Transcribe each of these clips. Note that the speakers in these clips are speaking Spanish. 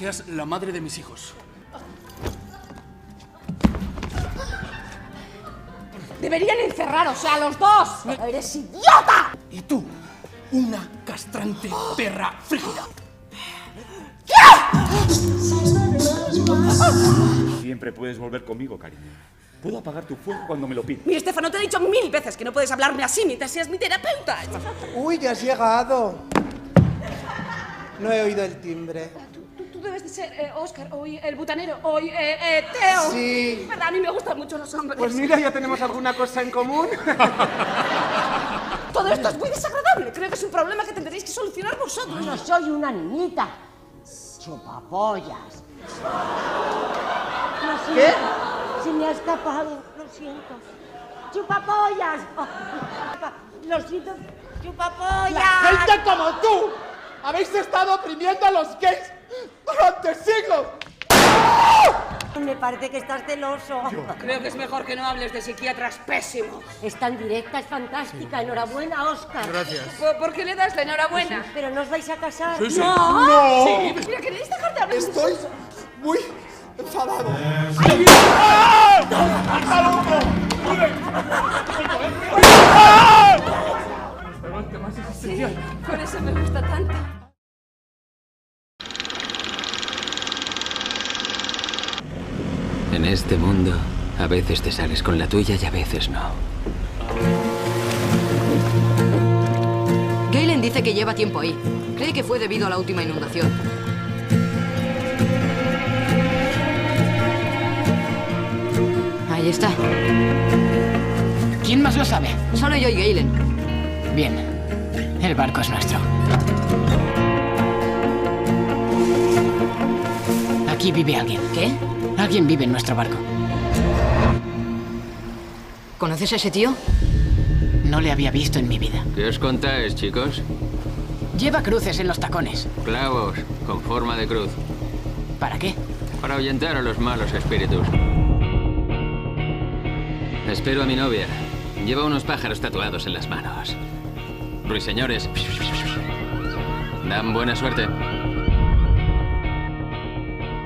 seas la madre de mis hijos. Deberían encerraros a los dos. ¡Eres idiota! Y tú, una castrante perra frígida. Siempre puedes volver conmigo, cariño. Puedo apagar tu fuego cuando me lo pidas. Mira, Estefano, te he dicho 1000 veces que no puedes hablarme así mientras seas mi terapeuta. Uy, ya has llegado. No he oído el timbre. Tú debes de ser Oscar, hoy el butanero, hoy Teo. Sí. ¿Verdad? A mí me gustan mucho los hombres. Pues mira, ya tenemos alguna cosa en común. Todo esto es muy desagradable. Creo que es un problema que tendréis que solucionar vosotros. No soy una niñita. Chupapollas. Lo siento. ¿Qué? Se me ha escapado. Lo siento. Chupapollas. Lo siento. Chupapollas. ¡Gente como tú! ¡Habéis estado oprimiendo a los gays durante siglos! Me parece que estás celoso. Creo que es mejor que no hables de psiquiatras pésimos. Es tan directa, es fantástica. Enhorabuena, Oscar. Gracias. ¿Por qué le das la enhorabuena? Pero no os vais a casar. Sí, sí. ¡No! Sí, mira, ¿queréis dejar de hablar? Estoy muy enfadado. Sí, por eso me gusta tanto. En este mundo, a veces te sales con la tuya y a veces no. Galen dice que lleva tiempo ahí. Cree que fue debido a la última inundación. Ahí está. ¿Quién más lo sabe? Solo yo y Galen. Bien. El barco es nuestro. Aquí vive alguien. ¿Qué? Alguien vive en nuestro barco. ¿Conoces a ese tío? No le había visto en mi vida. ¿Qué os contáis, chicos? Lleva cruces en los tacones. Clavos, con forma de cruz. ¿Para qué? Para ahuyentar a los malos espíritus. Espero a mi novia. Lleva unos pájaros tatuados en las manos. Ruiseñores. Dan buena suerte.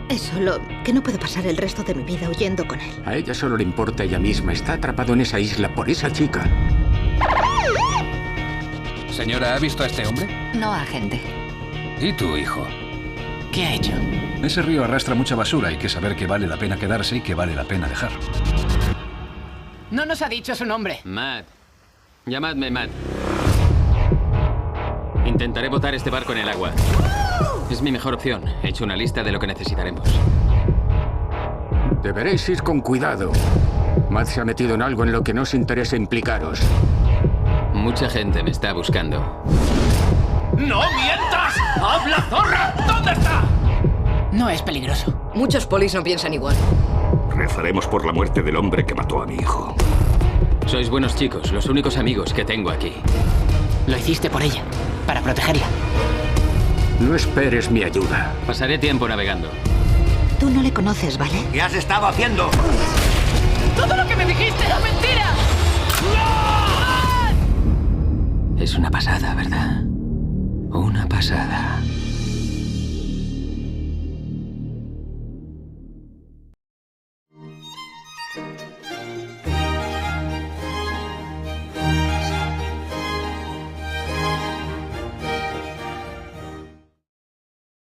Es solo que no puedo pasar el resto de mi vida huyendo con él. A ella solo le importa ella misma. Está atrapado en esa isla por esa chica. Señora, ¿ha visto a este hombre? No, agente. ¿Y tu hijo? ¿Qué ha hecho? Ese río arrastra mucha basura. Hay que saber que vale la pena quedarse y que vale la pena dejar. No nos ha dicho su nombre. Matt. Llamadme Matt. Intentaré botar este barco en el agua. Es mi mejor opción. He hecho una lista de lo que necesitaremos. Deberéis ir con cuidado. Matt se ha metido en algo en lo que no os interesa implicaros. Mucha gente me está buscando. ¡No mientas! ¡Habla, zorra! ¿Dónde está? No es peligroso. Muchos polis no piensan igual. Rezaremos por la muerte del hombre que mató a mi hijo. Sois buenos chicos, los únicos amigos que tengo aquí. Lo hiciste por ella, para protegerla. No esperes mi ayuda. Pasaré tiempo navegando. Tú no le conoces, ¿vale? ¿Qué has estado haciendo? ¡Todo lo que me dijiste era mentira! Es una pasada, ¿verdad? Una pasada.